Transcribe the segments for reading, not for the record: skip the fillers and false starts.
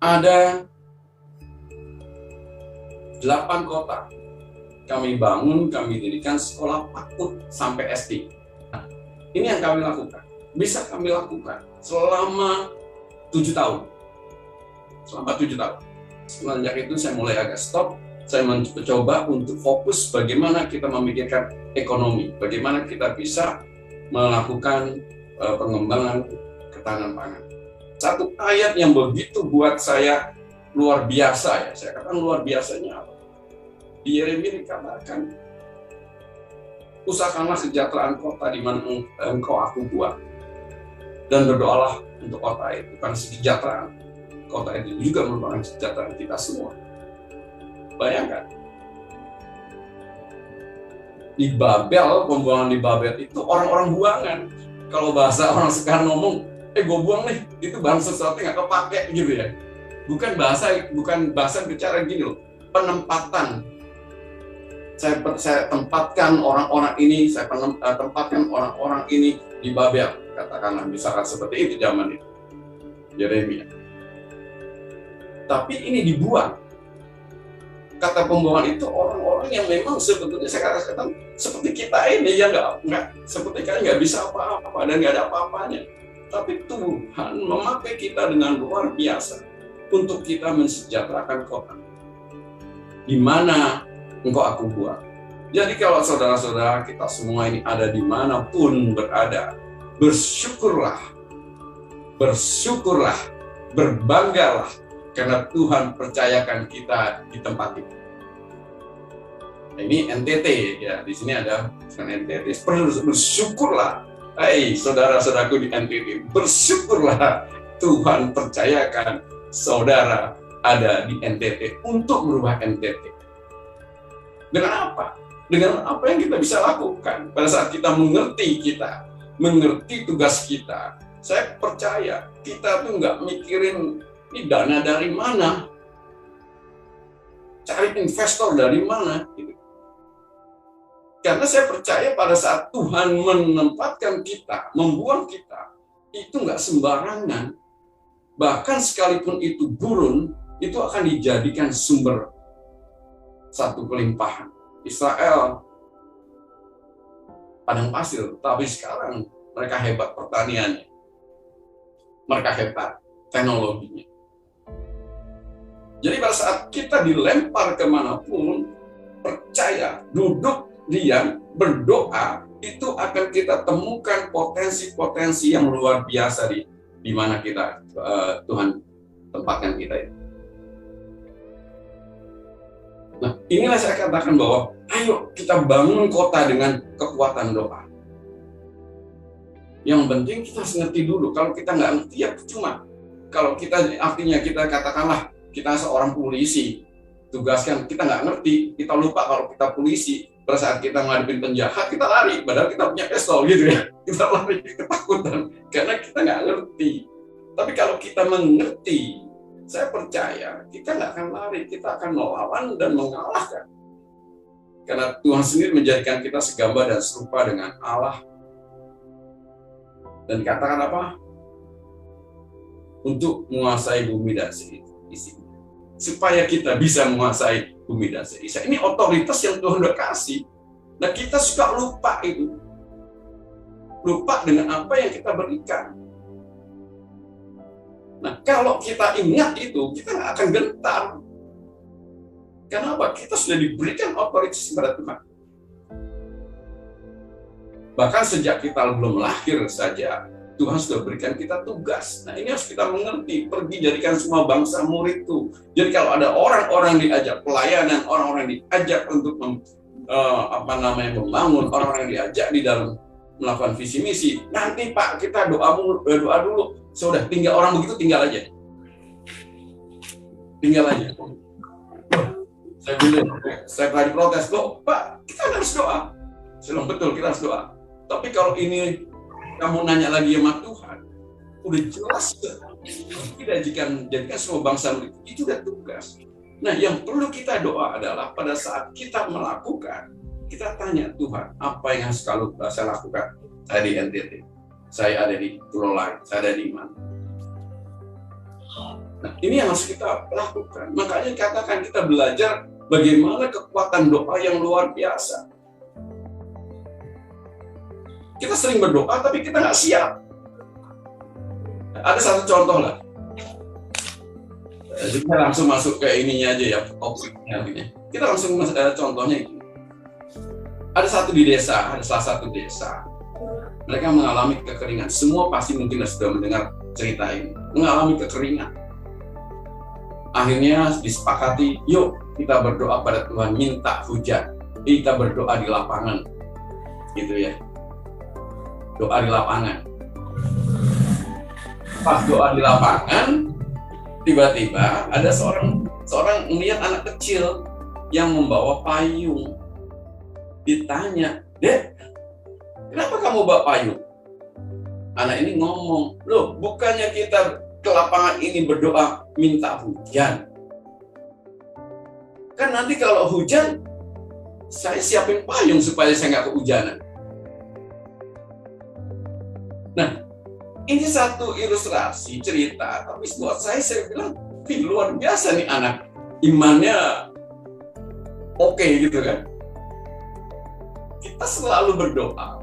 Ada 8 kota kami bangun, kami dirikan sekolah PAUD sampai SD. Nah, ini yang kami lakukan. Bisa kami lakukan selama 7 tahun. Selama 7 tahun. Semenjak itu saya mulai agak stop. Saya mencoba untuk fokus bagaimana kita memikirkan ekonomi, bagaimana kita bisa melakukan pengembangan ketahanan pangan. Satu ayat yang begitu buat saya luar biasa, ya, saya katakan luar biasanya apa? Di Yeremia dikatakan, usahakanlah kesejahteraan kota di mana engkau aku buat, dan berdoalah untuk kota itu. Bukan kesejahteraan kota itu juga merupakan kesejahteraan kita semua. Bayangkan, di Babel, pembuangan di Babel itu orang-orang buangan. Kalau bahasa orang sekarang ngomong, gue buang nih, itu barang sesuatu yang nggak kepake gitu ya. Bukan bahasa bicara gini loh, penempatan. Saya tempatkan orang-orang ini, tempatkan orang-orang ini di Babel, katakanlah misalkan seperti itu zaman itu, Yeremia. Tapi ini dibuang. Kata pembuangan itu orang-orang yang memang sebetulnya saya katakan seperti kita ini ya nggak seperti kan nggak bisa apa-apa dan nggak ada apa-apanya. Tapi Tuhan memakai kita dengan luar biasa untuk kita mensejahterakan kota. Di mana engkau aku buat. Jadi kalau saudara-saudara kita semua ini ada dimanapun berada, bersyukurlah, berbanggalah, karena Tuhan percayakan kita di tempat itu. Nah, ini NTT ya, di sini ada NTT. Bersyukurlah, hai saudara-saudaraku di NTT, bersyukurlah Tuhan percayakan saudara ada di NTT untuk merubah NTT. Dengan apa? Dengan apa yang kita bisa lakukan pada saat kita mengerti tugas kita. Saya percaya kita tuh nggak mikirin ini dana dari mana, cari investor dari mana, gitu. Karena saya percaya pada saat Tuhan menempatkan kita, membuang kita, itu nggak sembarangan. Bahkan sekalipun itu gurun, itu akan dijadikan sumber satu kelimpahan. Israel padang pasir, tapi sekarang mereka hebat pertaniannya, mereka hebat teknologinya. Jadi pada saat kita dilempar kemanapun, percaya, duduk, diam, berdoa, itu akan kita temukan potensi-potensi yang luar biasa di mana kita Tuhan tempatkan kita itu. Nah, inilah saya katakan bahwa ayo kita bangun kota dengan kekuatan doa. Yang penting kita harus ngerti dulu. Kalau kita nggak ngerti ya cuma. Kalau kita artinya kita katakanlah kita seorang polisi, tugaskan kita nggak ngerti, kita lupa kalau kita polisi. Pada saat kita menghadapi penjahat kita lari, padahal kita punya pistol gitu ya. Kita lari ketakutan karena kita nggak ngerti. Tapi kalau kita mengerti, saya percaya kita nggak akan lari, kita akan melawan dan mengalahkan. Karena Tuhan sendiri menjadikan kita segambar dan serupa dengan Allah. Dan dikatakan apa? Untuk menguasai bumi dan isinya. Supaya kita bisa menguasai bumi dan isinya. Ini otoritas yang Tuhan udah kasih. Nah kita suka lupa itu. Lupa dengan apa yang kita berikan. Nah, kalau kita ingat itu, kita nggak akan gentar. Kenapa? Kita sudah diberikan otoritas kepada Tuhan. Bahkan sejak kita belum lahir saja, Tuhan sudah berikan kita tugas. Nah, ini harus kita mengerti. Pergi jadikan semua bangsa muridku. Jadi kalau ada orang-orang diajak pelayanan, orang-orang diajak untuk membangun, orang-orang diajak di dalam melakukan visi misi. Nanti Pak, kita doa dulu. Sudah, tinggal orang begitu tinggal aja. Saya pernah diprotes, loh Pak, kita harus doa. Saya bilang, betul, kita harus doa. Tapi kalau ini kamu nanya lagi sama Tuhan, udah jelas tidak jadikan semua bangsa itu udah tugas. Nah, yang perlu kita doa adalah pada saat kita melakukan, kita tanya Tuhan, apa yang harus saya lakukan? Saya di NTT. Saya ada di pulau lain, saya ada di mana. Nah, Ini yang harus kita lakukan. Makanya katakan kita belajar bagaimana kekuatan doa yang luar biasa. Kita sering berdoa, tapi kita nggak siap. Ada satu contoh lah. Kita langsung masuk ke ininya aja ya, topiknya. Kita langsung contohnya ini. Ada salah satu desa. Mereka mengalami kekeringan. Semua pasti mungkin sudah mendengar cerita ini. Mengalami kekeringan. Akhirnya disepakati, yuk kita berdoa pada Tuhan, minta hujan. Kita berdoa di lapangan, gitu ya. Doa di lapangan. Pas doa di lapangan, tiba-tiba ada seorang melihat anak kecil yang membawa payung. Ditanya, "Dek, kenapa kamu bawa payung?" Anak ini ngomong, "Loh, bukannya kita ke lapangan ini berdoa minta hujan? Kan nanti kalau hujan, saya siapin payung supaya saya nggak kehujanan." Nah, ini satu ilustrasi cerita, tapi buat saya bilang, luar biasa nih anak, imannya oke gitu kan. Kita selalu berdoa,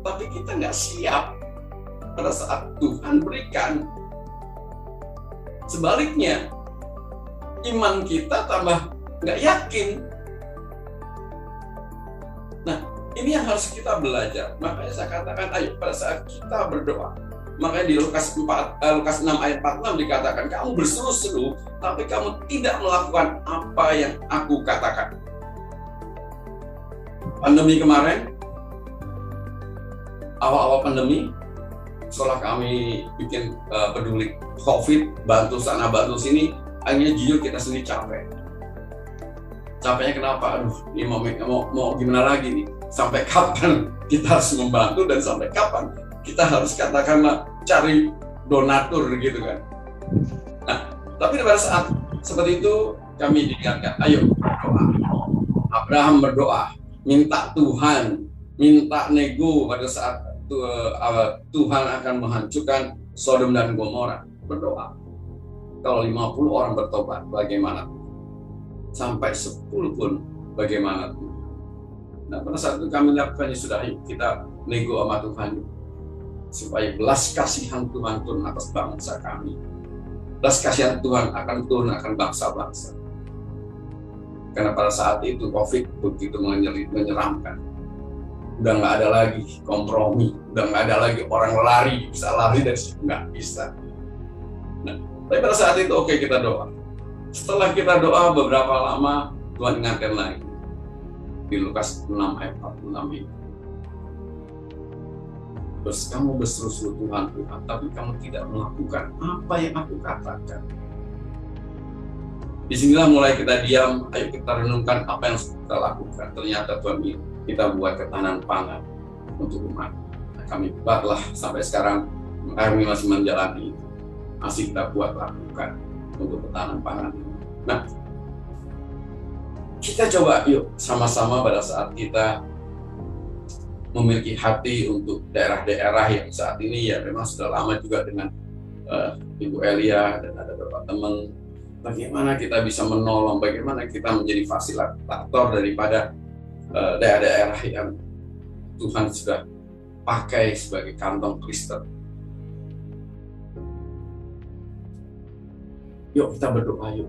tapi kita nggak siap pada saat Tuhan berikan. Sebaliknya, iman kita tambah nggak yakin. Nah, ini yang harus kita belajar. Makanya saya katakan, ayo pada saat kita berdoa. Makanya di Lukas 6 ayat 46 dikatakan, kamu berseru-seru, tapi kamu tidak melakukan apa yang aku katakan. Pandemi kemarin, awal-awal pandemi, setelah kami bikin peduli COVID, bantu sana, bantu sini, akhirnya jujur kita sendiri capek. Capeknya kenapa? Aduh, ini mau gimana lagi nih? Sampai kapan kita harus membantu dan sampai kapan kita harus katakanlah cari donatur gitu kan. Nah, tapi pada saat seperti itu kami diingatkan, ayo berdoa. Abraham berdoa, minta Tuhan, minta nego pada saat Tuhan akan menghancurkan Sodom dan Gomora. Berdoa. Kalau 50 orang bertobat, bagaimana? Sampai 10 pun, bagaimana? Nah, pada saat itu kami lakukannya sudah, kita nego sama Tuhan. Supaya belas kasihan Tuhan turun atas bangsa kami. Belas kasihan Tuhan akan turun akan bangsa-bangsa. Karena pada saat itu COVID begitu menyeramkan. Udah nggak ada lagi kompromi, udah nggak ada lagi orang lari, bisa lari dari situ, nggak bisa. Nah, tapi pada saat itu oke, kita doa. Setelah kita doa beberapa lama, Tuhan ingatkan lagi. Di Lukas 6 ayat 46 ini. Terus kamu berseru-seru Tuhan, tapi kamu tidak melakukan apa yang aku katakan. Disinilah mulai kita diam, ayo kita renungkan apa yang kita lakukan. Ternyata Tuhan kita buat ketahanan pangan untuk umat. Nah, kami buatlah sampai sekarang, kami masih menjalani itu. Masih kita buat lakukan untuk ketahanan pangan. Nah, kita coba yuk sama-sama pada saat kita memiliki hati untuk daerah-daerah yang saat ini ya memang sudah lama juga dengan Ibu Elia dan ada beberapa teman, bagaimana kita bisa menolong, bagaimana kita menjadi fasilitator daripada daerah-daerah yang Tuhan sudah pakai sebagai kantong Kristen. Yuk kita berdoa yuk.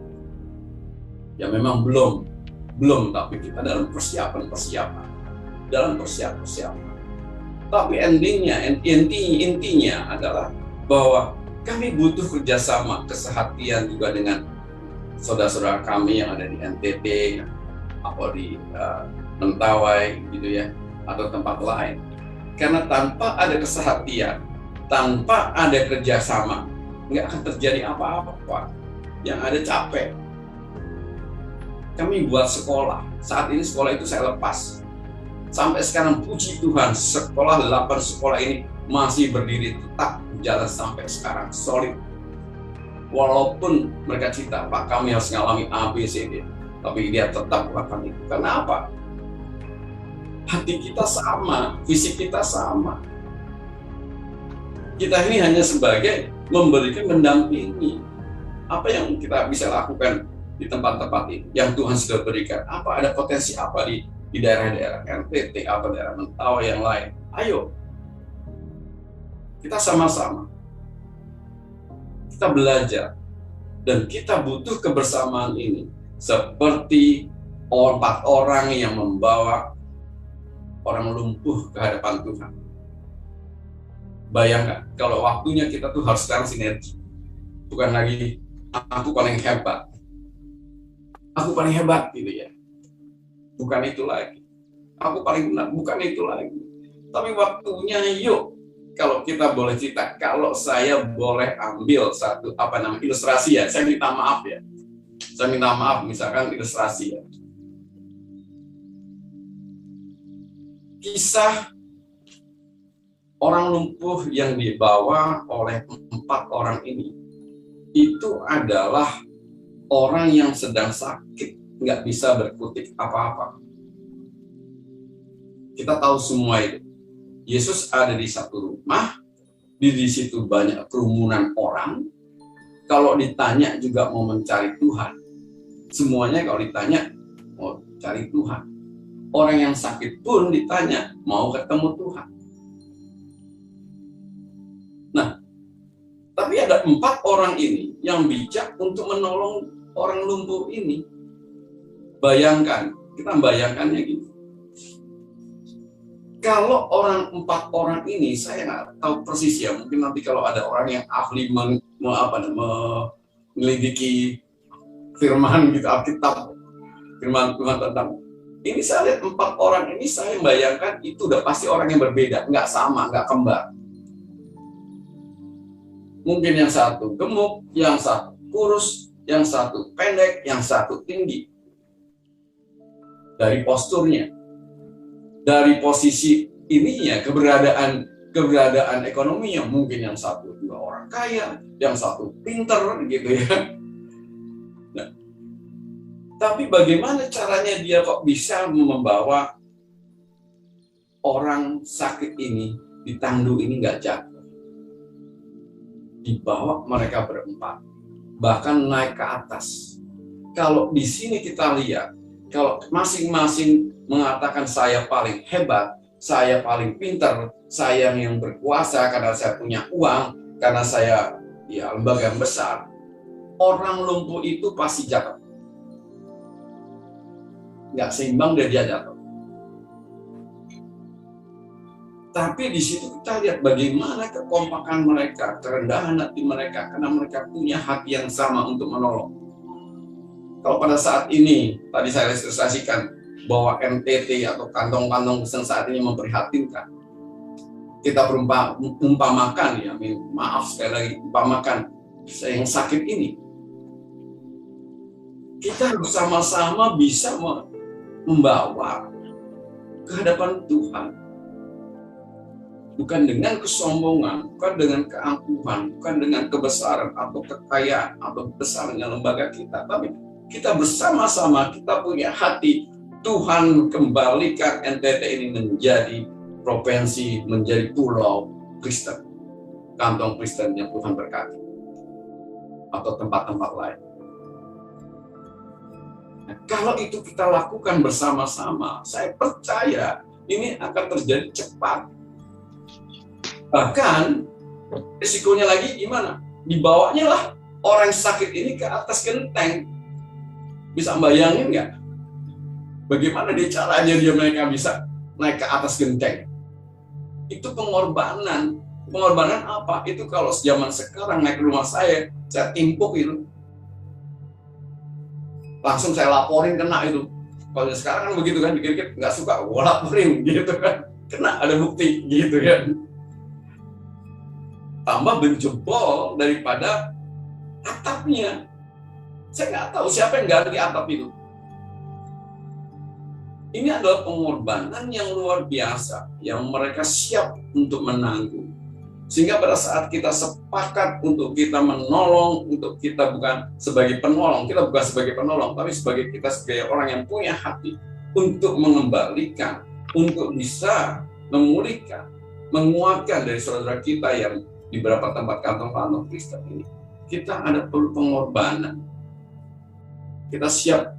Ya memang belum, tapi kita dalam persiapan. Dalam persiapan. Tapi intinya adalah bahwa kami butuh kerjasama, kesehatian juga dengan saudara-saudara kami yang ada di NTT, atau di Mentawai gitu ya, atau tempat lain. Karena tanpa ada kesehatian, tanpa ada kerjasama, nggak akan terjadi apa-apa. Yang ada capek. Kami buat sekolah. Saat ini sekolah itu saya lepas. Sampai sekarang puji Tuhan, sekolah 8 sekolah ini masih berdiri tetap jalan sampai sekarang solid. Walaupun mereka cerita, Pak kami harus mengalami A, B, C, D, tapi dia tetap melakukan itu. Karena apa? Hati kita sama, visi kita sama. Kita ini hanya sebagai memberikan mendampingi. Apa yang kita bisa lakukan di tempat-tempat ini yang Tuhan sudah berikan? Apa ada potensi apa di daerah-daerah NTT, apa daerah Mentawai yang lain? Ayo, kita sama-sama, kita belajar, dan kita butuh kebersamaan ini seperti 4 orang yang membawa orang lumpuh ke hadapan Tuhan. Bayangkan, kalau waktunya kita tuh harus sekarang sinergi. Bukan lagi, aku paling hebat. Aku paling hebat, gitu ya. Bukan itu lagi. Aku paling benar, bukan itu lagi. Tapi waktunya, yuk. Kalau kita boleh cerita, kalau saya boleh ambil satu, ilustrasi ya. Saya minta maaf ya. Saya minta maaf, misalkan ilustrasi ya. Kisah orang lumpuh yang dibawa oleh 4 orang ini, itu adalah orang yang sedang sakit, nggak bisa berkutik apa-apa. Kita tahu semua itu. Yesus ada di satu rumah, di situ banyak kerumunan orang. Kalau ditanya juga mau mencari Tuhan. Semuanya kalau ditanya mau cari Tuhan. Orang yang sakit pun ditanya mau ketemu Tuhan. Nah, tapi ada 4 orang ini yang bijak untuk menolong orang lumpuh ini. Bayangkan, kita bayangkannya gitu. Kalau 4 orang ini, saya nggak tahu persis ya, mungkin nanti kalau ada orang yang ahli menyelidiki firman gitu, Alkitab, firman Tuhan tentang ini, saya lihat 4 orang ini, saya bayangkan itu udah pasti orang yang berbeda, nggak sama, nggak kembar. Mungkin yang satu gemuk, yang satu kurus, yang satu pendek, yang satu tinggi. Dari posturnya, dari posisi ininya, keberadaan ekonominya, mungkin yang satu juga orang kaya, yang satu pinter gitu ya. Nah, tapi bagaimana caranya dia kok bisa membawa orang sakit ini di tandu ini nggak jatuh? Dibawa mereka berempat, bahkan naik ke atas. Kalau di sini kita lihat, kalau masing-masing mengatakan saya paling hebat, saya paling pintar, saya yang berkuasa karena saya punya uang, karena saya ya lembaga yang besar, orang lumpuh itu pasti jatuh. Nggak seimbang dia jatuh. Tapi di situ kita lihat bagaimana kekompakan mereka, kerendahan hati mereka, karena mereka punya hati yang sama untuk menolong. Kalau pada saat ini, tadi saya ilustrasikan bahwa NTT atau kantong-kantong pesan saat ini memprihatinkan. Kita umpamakan ya, maaf sekali lagi, umpamakan yang sakit ini. Kita bersama-sama bisa membawa ke hadapan Tuhan. Bukan dengan kesombongan, bukan dengan keangkuhan, bukan dengan kebesaran atau kekayaan atau besarnya lembaga kita, tapi kita bersama-sama, kita punya hati. Tuhan kembalikan NTT ini menjadi provinsi, menjadi pulau Kristen, kantong Kristen yang Tuhan berkati, atau tempat-tempat lain. Nah, kalau itu kita lakukan bersama-sama, saya percaya ini akan terjadi cepat. Bahkan risikonya lagi gimana? Dibawanya lah orang sakit ini ke atas genteng. Bisa bayangin nggak? Bagaimana caranya mereka bisa naik ke atas genteng? Itu pengorbanan. Pengorbanan apa? Itu kalau zaman sekarang naik ke rumah saya timpuk itu. Langsung saya laporin kena itu. Kalau sekarang kan begitu kan, dikit-dikit nggak suka, gua laporin gitu kan. Kena, ada bukti gitu kan. Tambah berjebol daripada atapnya. Saya nggak tahu siapa yang ganti atap itu. Ini adalah pengorbanan yang luar biasa, yang mereka siap untuk menanggung. Sehingga pada saat kita sepakat untuk kita menolong, untuk kita bukan sebagai penolong, kita bukan sebagai penolong, tapi sebagai kita sebagai orang yang punya hati untuk mengembalikan, untuk bisa memulihkan, menguatkan dari saudara kita yang di beberapa tempat kantong-kantong Kristen ini. kita ada perlu pengorbanan. Kita siap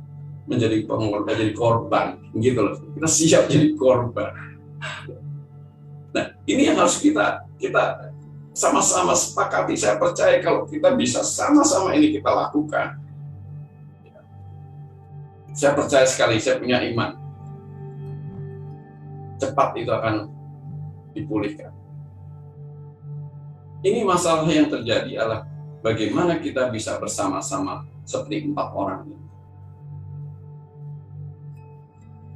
menjadi pengorban, jadi korban, gitu loh. Kita siap jadi korban. Nah, ini yang harus kita sama-sama sepakati. Saya percaya kalau kita bisa sama-sama ini kita lakukan. Saya percaya sekali, saya punya iman. Cepat itu akan dipulihkan. Ini masalah yang terjadi adalah bagaimana kita bisa bersama-sama seperti 4 orang ini.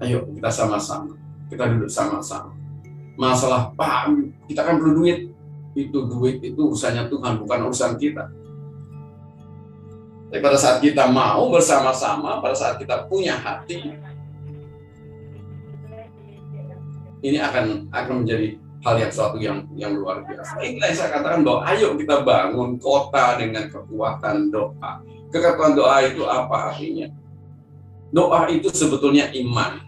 Ayo kita sama-sama, kita duduk sama-sama. Masalah, Pak, kita kan perlu duit. Duit itu urusannya Tuhan, bukan urusan kita. Tapi pada saat kita mau bersama-sama, pada saat kita punya hati, ini akan menjadi hal yang suatu yang luar biasa. Inilah yang saya katakan bahwa ayo kita bangun kota dengan kekuatan doa. Kekuatan doa itu apa artinya? Doa itu sebetulnya iman.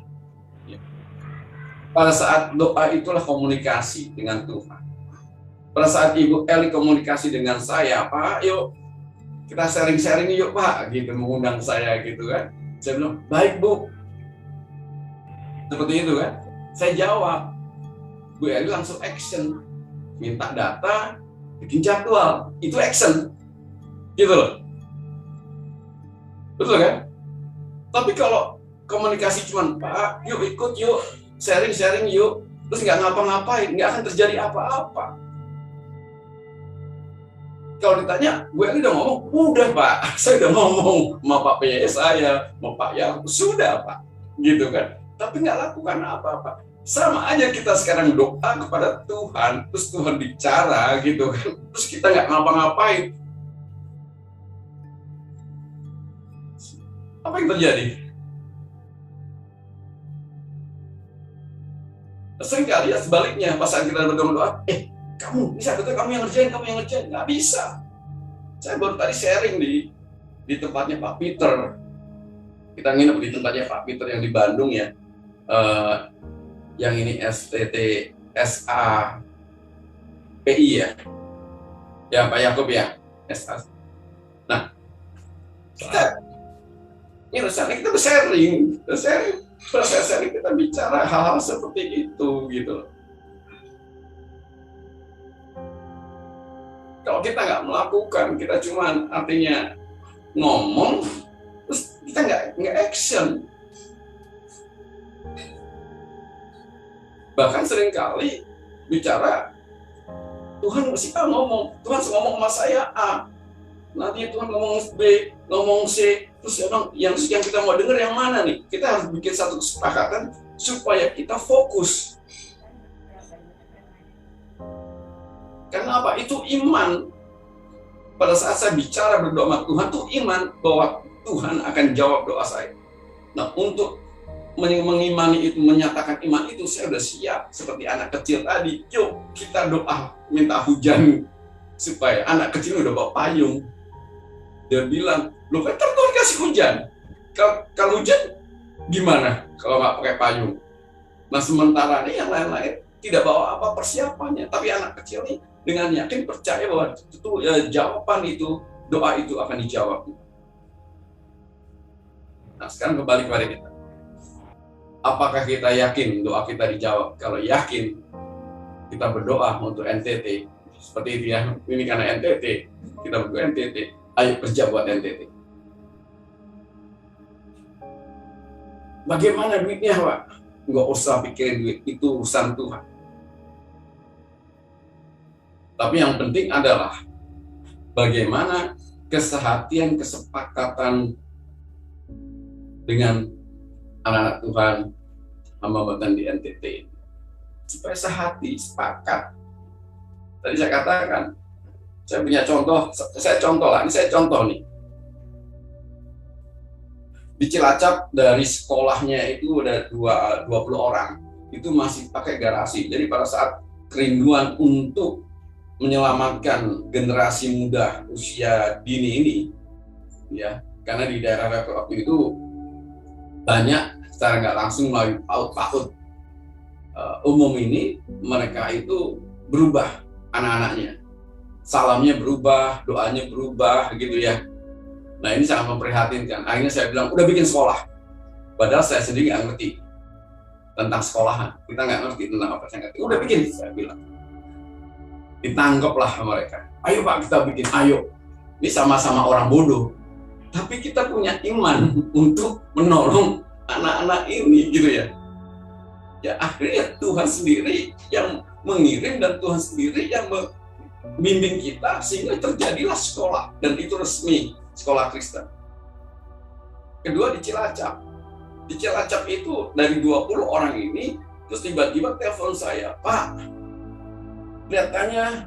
Pada saat doa itulah komunikasi dengan Tuhan. Pada saat Ibu Eli komunikasi dengan saya, Pak, yuk kita sharing-sharing yuk Pak, gitu, mengundang saya gitu kan. Saya bilang, baik Bu. Seperti itu kan. Saya jawab, Bu Eli langsung action, minta data, bikin jadwal, itu action, gitu loh, betul kan? Tapi kalau komunikasi cuman Pak, yuk ikut yuk, sharing yuk, terus nggak ngapa-ngapain, nggak akan terjadi apa-apa. Kalau ditanya, Bu Eli udah ngomong, udah Pak, saya udah ngomong sama Pak PY saya, sama Pak Yakub, sudah Pak, gitu kan? Tapi nggak lakukan apa-apa. Sama aja kita sekarang doa kepada Tuhan, terus Tuhan bicara gitu kan, terus kita nggak ngapa-ngapain. Apa yang terjadi? Seringkali ya sebaliknya, pas saat kita berdoa, kamu bisa betul kamu yang ngerjain, nggak bisa. Saya baru tadi sharing di tempatnya Pak Peter. Kita nginep di tempatnya Pak Peter yang di Bandung ya. Yang ini STT SAPI ya. Ya Pak Yakub ya. SA. Nah, ini rasanya kita sharing. Proses sharing kita bicara hal-hal seperti itu gitu. Kalau kita nggak melakukan, kita cuma artinya ngomong, terus kita nggak action. Bahkan seringkali bicara, Tuhan masih ngomong, Tuhan ngomong sama saya A, nanti Tuhan ngomong B, ngomong C, terus yang kita mau dengar yang mana nih? Kita harus bikin satu kesepakatan supaya kita fokus. Karena apa? Itu iman. Pada saat saya bicara berdoa sama Tuhan, itu iman bahwa Tuhan akan jawab doa saya. Nah, untuk mengimani itu, menyatakan iman itu, saya sudah siap. Seperti anak kecil tadi, yuk kita doa, minta hujan. Supaya anak kecil udah bawa payung. Dia bilang, loh kan Tuhan kasih hujan. Kalau hujan, gimana kalau nggak pakai payung? Nah, sementara ini yang lain-lain tidak bawa apa persiapannya. Tapi anak kecil ini dengan yakin percaya bahwa itu jawaban itu, doa itu akan dijawab. Nah, sekarang kembali kepada kita. Apakah kita yakin doa kita dijawab? Kalau yakin, kita berdoa untuk NTT. Seperti itu ya, ini karena NTT, kita berdoa NTT. Ayo kerja buat NTT. Bagaimana duitnya, Pak? Nggak usah pikirin duit, itu urusan Tuhan. Tapi yang penting adalah bagaimana kesehatian, kesepakatan dengan anak-anak Tuhan, hamba-hamba di NTT, supaya sehati, sepakat. Tadi saya katakan, saya punya contoh, saya contoh nih. Di Cilacap dari sekolahnya itu ada 20 orang, itu masih pakai garasi. Jadi pada saat kerinduan untuk menyelamatkan generasi muda usia dini ini, ya, karena di daerah waktu itu banyak secara nggak langsung melalui PAUD umum ini, mereka itu berubah anak-anaknya. salamnya berubah, doanya berubah gitu ya. Nah ini sangat memprihatinkan. Akhirnya saya bilang, udah bikin sekolah. Padahal saya sendiri nggak ngerti tentang sekolahan. Kita nggak ngerti tentang apa, saya ngerti. Udah bikin, saya bilang. Ditangkaplah mereka. Ayo Pak, kita bikin, ayo. Ini sama-sama orang bodoh. Tapi kita punya iman untuk menolong anak-anak ini gitu ya. Ya akhirnya Tuhan sendiri yang mengirim dan Tuhan sendiri yang membimbing kita sehingga terjadilah sekolah, dan itu resmi sekolah Kristen. Kedua di Cilacap. Di Cilacap itu dari 20 orang ini terus tiba-tiba telepon saya, Pak, kelihatannya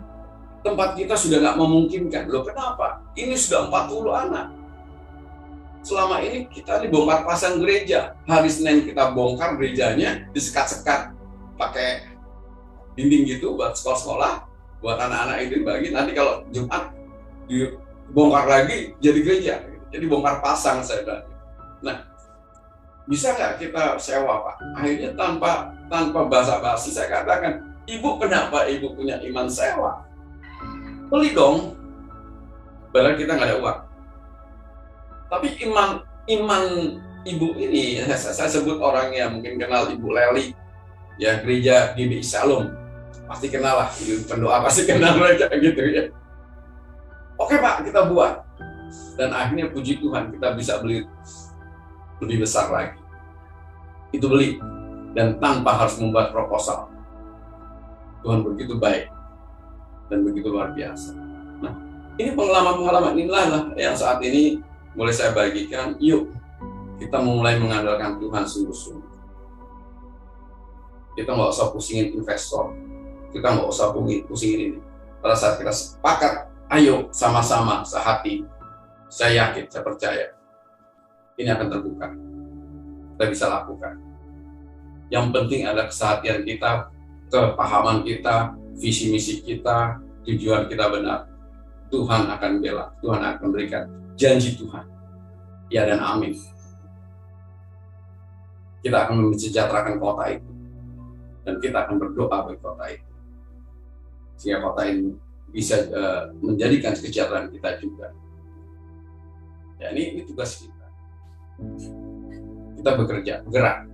tempat kita sudah nggak memungkinkan. Loh kenapa? Ini sudah 40 anak. Selama ini kita dibongkar pasang gereja. Hari Senin kita bongkar gerejanya, disekat-sekat pakai dinding gitu buat sekolah-sekolah, buat anak-anak itu bagi. Nanti kalau Jumat dibongkar lagi jadi gereja. Jadi bongkar pasang saya bilang. Nah, bisa nggak kita sewa Pak? Akhirnya tanpa basa-basi saya katakan, Ibu kenapa Ibu punya iman sewa? Beli dong. Padahal kita nggak ada uang. Tapi iman Ibu ini, saya sebut orangnya, mungkin kenal Ibu Leli, ya gereja GBI Shalom, pasti kenal lah, pendoa pasti kenal mereka gitu ya. Oke Pak, kita buat. Dan akhirnya puji Tuhan kita bisa beli lebih besar lagi. Itu beli, dan tanpa harus membuat proposal. Tuhan begitu baik dan begitu luar biasa. Nah, ini pengalaman-pengalaman inilah yang saat ini mulai saya bagikan. Yuk kita mulai mengandalkan Tuhan sungguh-sungguh. Kita nggak usah pusingin investor, kita nggak usah pusingin ini. Pada saat kita sepakat, ayo sama-sama sehati, saya yakin, saya percaya ini akan terbuka. Kita bisa lakukan. Yang penting adalah kesehatian kita, kepahaman kita, visi misi kita, tujuan kita benar. Tuhan akan bela, Tuhan akan berikan. Janji Tuhan, ya dan amin. Kita akan mensejahterakan kota itu, dan kita akan berdoa bagi kota itu, sehingga kota ini bisa menjadikan kesejahteraan kita juga. Ya ini tugas kita. Kita bekerja, bergerak,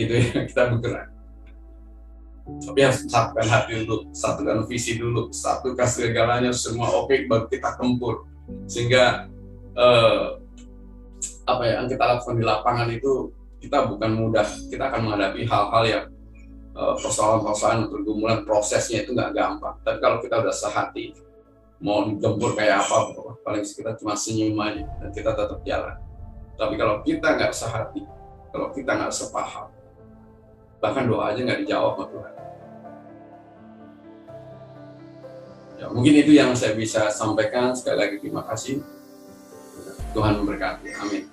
gitu ya, kita bergerak. Tapi harus satukan hati dulu, satukan visi dulu, satukan segalanya semua oke, baru kita tempur. Sehingga yang kita lakukan di lapangan itu kita bukan mudah, kita akan menghadapi hal-hal yang persoalan-persoalan, pergumulan, prosesnya itu nggak gampang. Tapi kalau kita udah sehati, mau digempur kayak apa, paling kita cuma senyum aja dan kita tetap jalan. Tapi kalau kita nggak sehati, kalau kita nggak sepaham, bahkan doa aja nggak dijawab sama Tuhan. Ya, mungkin itu yang saya bisa sampaikan. Sekali lagi terima kasih. Tuhan memberkati. Amin.